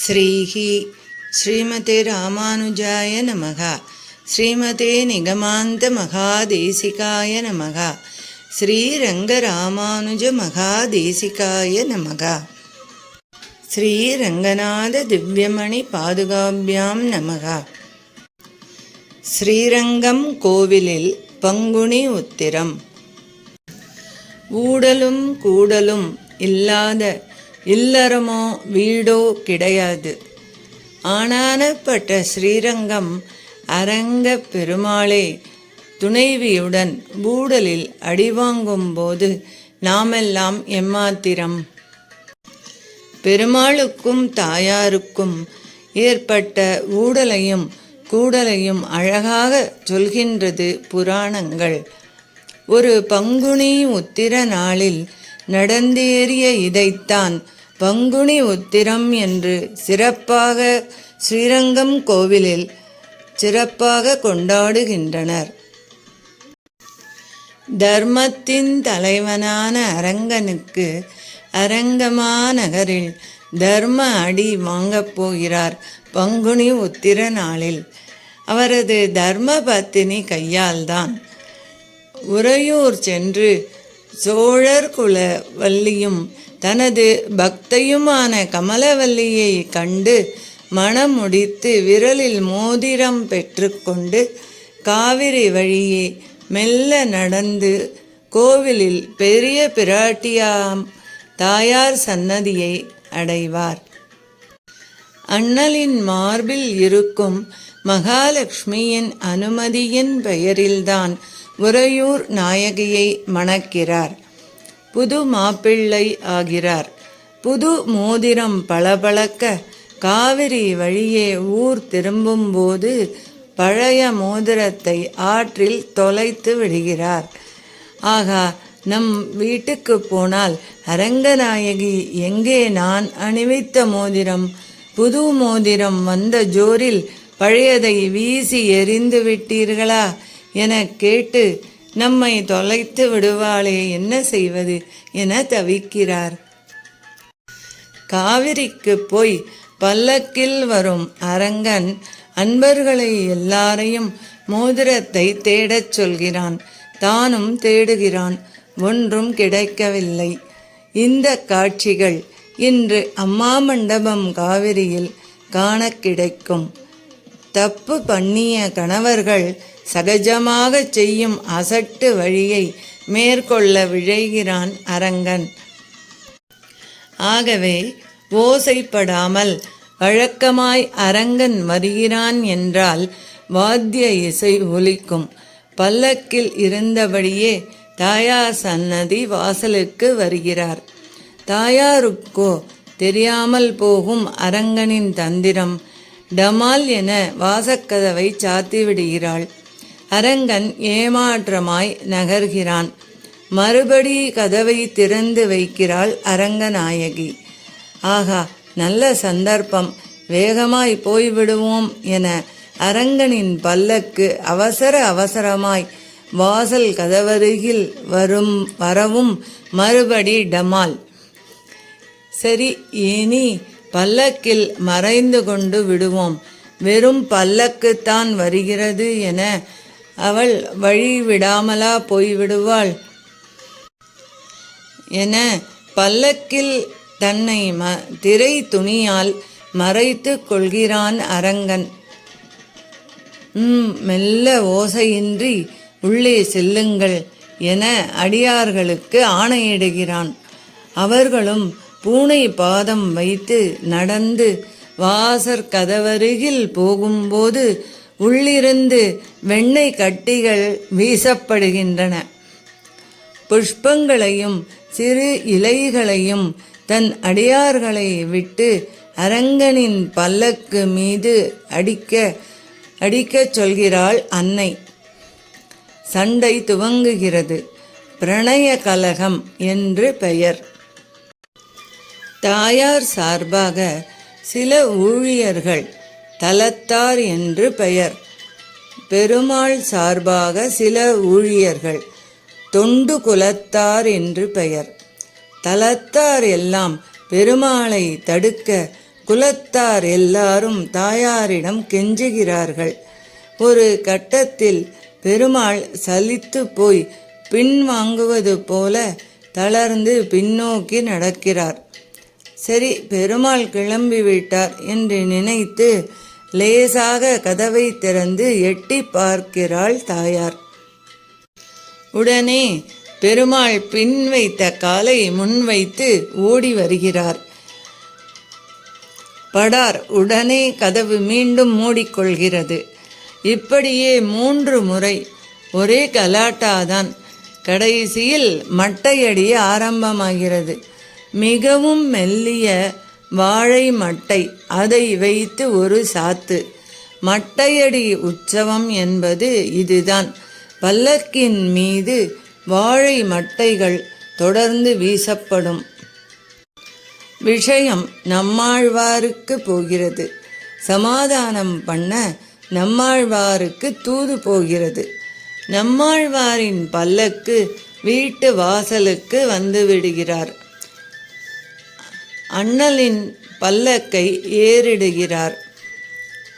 ஸ்ரீஹி ஸ்ரீமதே ராமானுஜாய நமக. ஸ்ரீமதே நிகமாந்த மகாதேசிகாய நமக. ஸ்ரீரங்க ராமானுஜ மகாதேசிகாய நமக. ஸ்ரீரங்கநாத திவ்யமணி பாதுகாபியாம் நமக. ஸ்ரீரங்கம் கோவிலில் பங்குனி உத்திரம். ஊடலும் கூடலும் இல்லாத இல்லறமோ வீடோ கிடையாது. ஆனானப்பட்ட ஸ்ரீரங்கம் அரங்க பெருமாளே துணைவியுடன் ஊடலில் அடிவாங்கும் போது நாமெல்லாம் எம்மாத்திரம்? பெருமாளுக்கும் தாயாருக்கும் ஏற்பட்ட ஊடலையும் கூடலையும் அழகாக சொல்கின்றது புராணங்கள். ஒரு பங்குனி உத்திர நாளில் நடந்தேறிய இதைத்தான் பங்குனி உத்திரம் என்று சிறப்பாக ஸ்ரீரங்கம் கோவிலில் சிறப்பாக கொண்டாடுகின்றனர். தர்மத்தின் தலைவனான அரங்கனுக்கு அரங்கமா நகரில் தர்ம அடி வாங்கப் போகிறார் பங்குனி உத்திர நாளில். அவரது தர்ம பத்தினி கையால்தான். உறையூர் சென்று சோழர் குல வள்ளியும் தனது பக்தையுமான கமலவல்லியை கண்டு மணம் முடித்து விரலில் மோதிரம் பெற்றுக்கொண்டு காவிரி வழியே மெல்ல நடந்து கோவிலில் பெரிய பிராட்டியாம் தாயார் சன்னதியை அடைவார். அண்ணலின் மார்பில் இருக்கும் மகாலட்சுமியின் அனுமதியின் பெயரில்தான் உறையூர் நாயகியை மணக்கிறார். புது மாப்பிள்ளை ஆகிறார். புது மோதிரம் பளபளக்க காவிரி வழியே ஊர் திரும்பும்போது பழைய மோதிரத்தை ஆற்றில் தொலைத்து விடுகிறார். ஆகா, நம் வீட்டுக்கு போனால் அரங்கநாயகி எங்கே நான் அணிவித்த மோதிரம்? புது மோதிரம் வந்த ஜோரில் பழையதை வீசி எறிந்து விட்டீர்களா என கேட்டு நம்மை தொலைத்து விடுவாளே, என்ன செய்வது என தவிக்கிறார். காவிரிக்கு போய் பல்லக்கில் வரும் அரங்கன் அன்பர்களை எல்லாரையும் மோதிரத்தை தேடச் சொல்கிறான். தானும் தேடுகிறான். ஒன்றும் கிடைக்கவில்லை. இந்த காட்சிகள் இன்று அம்மா மண்டபம் காவிரியில் காண கிடைக்கும். தப்பு பண்ணிய கணவர்கள் சகஜமாக செய்யும் அசட்டு வழியை மேற்கொள்ள விழைகிறான் அரங்கன். ஆகவே ஓசைப்படாமல் வழக்கமாய் அரங்கன் வருகிறான் என்றால் வாத்திய இசை ஒலிக்கும். பல்லக்கில் இருந்தபடியே தாயார் சன்னதி வாசலுக்கு வருகிறார். தாயாருக்கோ தெரியாமல் போகும் அரங்கனின் தந்திரம். டமால் என வாசக்கதவை சாத்தி விடுகிறாள். அரங்கன் ஏமாற்றமாய் நகர்கிறான். மறுபடி கதவை திறந்து வைக்கிறாள் அரங்கநாயகி. ஆகா, நல்ல சந்தர்ப்பம், வேகமாய் போய்விடுவோம் என அரங்கனின் பல்லக்கு அவசர அவசரமாய் வாசல் கதவருகில் வரவும் மறுபடி டமால். சரி, இனி பல்லக்கில் மறைந்து கொண்டு விடுவோம். வெறும் பல்லக்குத்தான் வருகிறது என அவள் வழி விடாமலா போய்விடுவாள் என பல்லக்கில் தன்னை திரை துணியால் மறைத்து கொள்கிறான் அரங்கன். மெல்ல ஓசையின்றி உள்ளே செல்லுங்கள் என அடியார்களுக்கு ஆணையிடுகிறான். அவர்களும் பூனை பாதம் வைத்து நடந்து வாசற் கதவருகில் போகும்போது உள்ளிருந்து வெண்ணெய் கட்டிகள் வீசப்படுகின்றன. புஷ்பங்களையும் சிறு இலைகளையும் தன் அடியார்களை விட்டு அரங்கனின் பல்லக்கு மீது அடிக்க சொல்கிறாள் அன்னை. சண்டை துவங்குகிறது. பிரணய கலகம் என்று பெயர். தாயார் சார்பாக சில ஊழியர்கள், தலத்தார் என்று பெயர். பெருமாள் சார்பாக சில ஊழியர்கள், தொண்டு குலத்தார் என்று பெயர். தலத்தார் எல்லாம் பெருமாளை தடுக்க குலத்தார் எல்லாரும் தாயாரிடம் கெஞ்சுகிறார்கள். ஒரு கட்டத்தில் பெருமாள் சலித்து போய் பின்வாங்குவது போல தளர்ந்து பின்னோக்கி நடக்கிறார். சரி, பெருமாள் கிளம்பிவிட்டார் என்று நினைத்து லேசாக கதவை திறந்து எட்டி பார்க்கிறாள் தாயார். உடனே பெருமாள் பின் வைத்த காலை முன்வைத்து ஓடி வருகிறார். படார், உடனே கதவு மீண்டும் மூடிக்கொள்கிறது. இப்படியே 3 முறை ஒரே கலாட்டாதான். கடைசியில் மட்டையடி ஆரம்பமாகிறது. மிகவும் மெல்லிய வாழை மட்டை, அதை வைத்து ஒரு சாத்து. மட்டையடி உற்சவம் என்பது இதுதான். பல்லக்கின் மீது வாழை மட்டைகள் தொடர்ந்து வீசப்படும். விஷயம் நம்மாழ்வாருக்கு போகிறது. சமாதானம் பண்ண நம்மாழ்வாருக்கு தூது போகிறது. நம்மாழ்வாரின் பல்லக்கு வீட்டு வாசலுக்கு வந்து விடுகிறார். அண்ணலின் பல்லக்கை ஏறிடுகிறார்.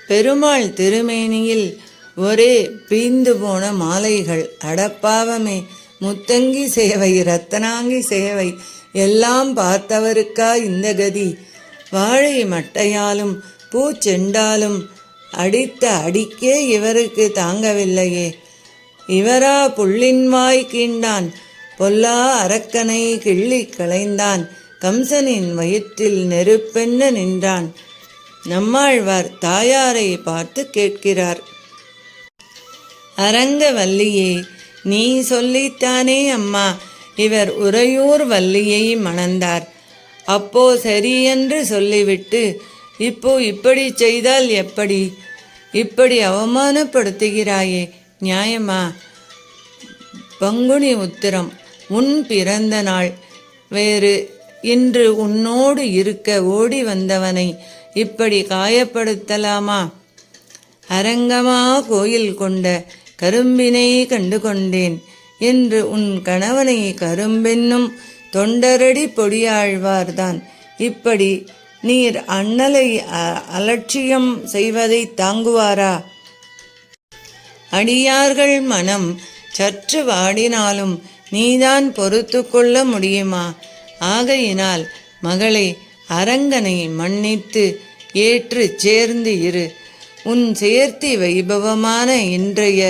பெருமாள் திருமேனியில் ஒரே பீந்து போன மாலைகள். அடப்பாவமே, முத்தங்கி சேவை, ரத்தனாங்கி சேவை எல்லாம் பார்த்தவருக்கா இந்த கதி? வாழை மட்டையாலும் பூச்செண்டாலும் அடித்த அடிக்கே இவருக்கு தாங்கவில்லையே. இவரா புள்ளின்வாய் கீண்டான், பொல்லா அரக்கனை கிள்ளி களைந்தான், கம்சனின் வயிற்றில் நெருப்பென்ன நின்றான். நம்மாழ்வார் தாயாரை பார்த்து கேட்கிறார். அரங்கவல்லியே, நீ சொல்லித்தானே அம்மா இவர் உறையூர் வள்ளியை மணந்தார். அப்போ சரியென்று சொல்லிவிட்டு இப்போ இப்படி செய்தால் எப்படி? இப்படி அவமானப்படுத்துகிறாயே, நியாயமா? பங்குனி உத்திரம், உன் பிறந்த நாள் வேறு. இன்று உன்னோடு இருக்க ஓடி வந்தவனை இப்படி காயப்படுத்தலாமா? அரங்கமா கோயில் கொண்ட கரும்பினை கண்டு கொண்டேன் என்று உன் கணவனை கரும்பென்னும் தொண்டரடி பொடியாழ்வார்தான் இப்படி நீர் அண்ணலை அலட்சியம் செய்வதை தாங்குவாரா? அடியார்கள் மனம் சற்று வாடினாலும் நீதான் பொறுத்து கொள்ள முடியுமா? ஆகையினால் மகளே, அரங்கனை மன்னித்து ஏற்று சேர்ந்து இரு. உன் சேர்த்தி வைபவமான இன்றைய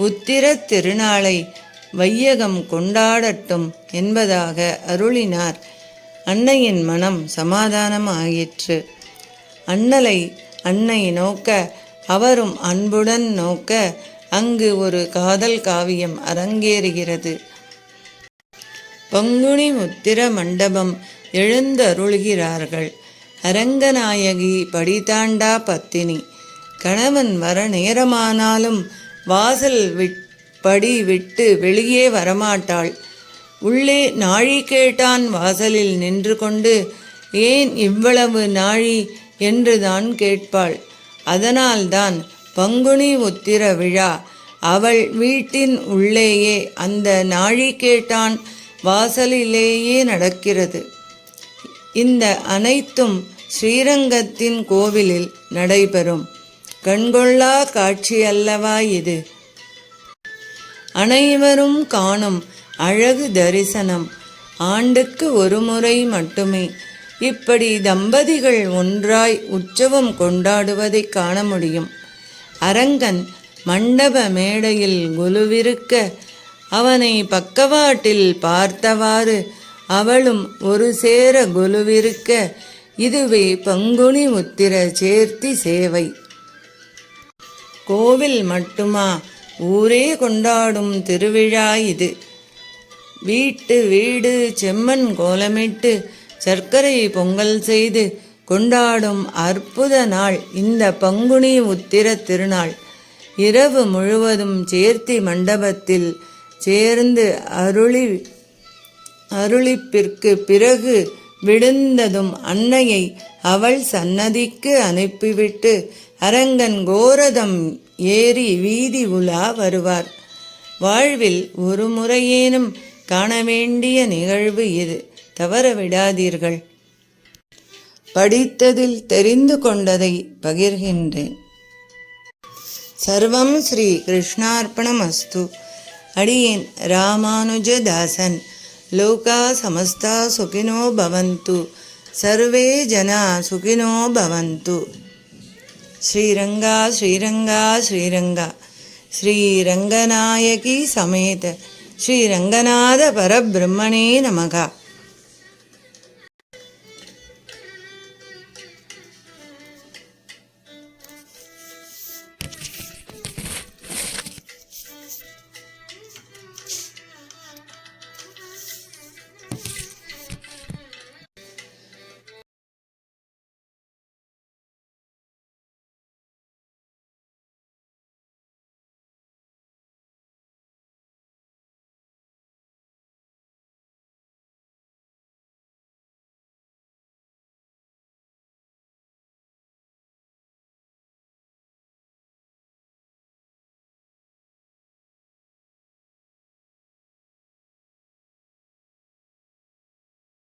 உத்திர திருநாளை வையகம் கொண்டாடட்டும் என்பதாக அருளினார். அன்னையின் மனம் சமாதானம் ஆயிற்று. அண்ணலை அன்னை நோக்க அவரும் அன்புடன் நோக்க அங்கு ஒரு காதல் காவியம் அரங்கேறுகிறது. பங்குனி உத்திர மண்டபம் எழுந்தருள்கிறார்கள். அரங்கநாயகி படிதாண்டா பத்தினி. கணவன் வர நேரமானாலும் வாசல் படி விட்டு வெளியே வரமாட்டாள். உள்ளே நாழி கேட்டான் வாசலில் நின்று கொண்டு, ஏன் இவ்வளவு நாழி என்றுதான் கேட்பாள். அதனால்தான் பங்குனி உத்திர விழா அவள் வீட்டின் உள்ளேயே அந்த நாழிகேட்டான் வாசலிலேயே நடக்கிறது. இந்த அனைத்தும் ஸ்ரீரங்கத்தின் கோவிலில் நடைபெறும் கண்கொள்ளா காட்சி அல்லவா இது? அனைவரும் காணும் அழகு தரிசனம். ஆண்டுக்கு ஒரு முறை மட்டுமே இப்படி தம்பதிகள் ஒன்றாய் உற்சவம் கொண்டாடுவதை காண முடியும். அரங்கன் மண்டப மேடையில் குலுவிருக்க அவனை பக்கவாட்டில் பார்த்தவாறு அவளும் ஒரு சேர குலுவிருக்க இதுவே பங்குனி உத்திர சேர்த்தி சேவை. கோவில் மட்டுமா, ஊரே கொண்டாடும் திருவிழா இது. வீட்டு வீடு செம்மண் கோலமிட்டு சர்க்கரை பொங்கல் செய்து கொண்டாடும் அற்புத நாள் இந்த பங்குனி உத்திர திருநாள். இரவு முழுவதும் சேர்த்தி மண்டபத்தில் சேர்ந்து அருளிப்பிற்கு பிறகு விழுந்ததும் அன்னையை அவள் சன்னதிக்கு அனுப்பிவிட்டு அரங்கன் கோரதம் ஏறி வீதி உலா வருவார். வாழ்வில் ஒரு முறையேனும் காண வேண்டிய நிகழ்வு இது. தவற விடாதீர்கள். படித்ததில் தெரிந்து கொண்டதை பகிர்கின்றேன். சர்வம் ஸ்ரீ கிருஷ்ணார்ப்பணமஸ்து. அடியேன் ராமானுஜதாசன். லோகா சமஸ்தா சுகினோ பவந்து. சர்வே ஜனா சுகினோ பவந்து. ஸ்ரீரங்கா ஸ்ரீரங்கா ஸ்ரீரங்கா ஸ்ரீரங்கநாயகி சமேத ஸ்ரீரங்கநாத பரபிரம்மணே நமகா.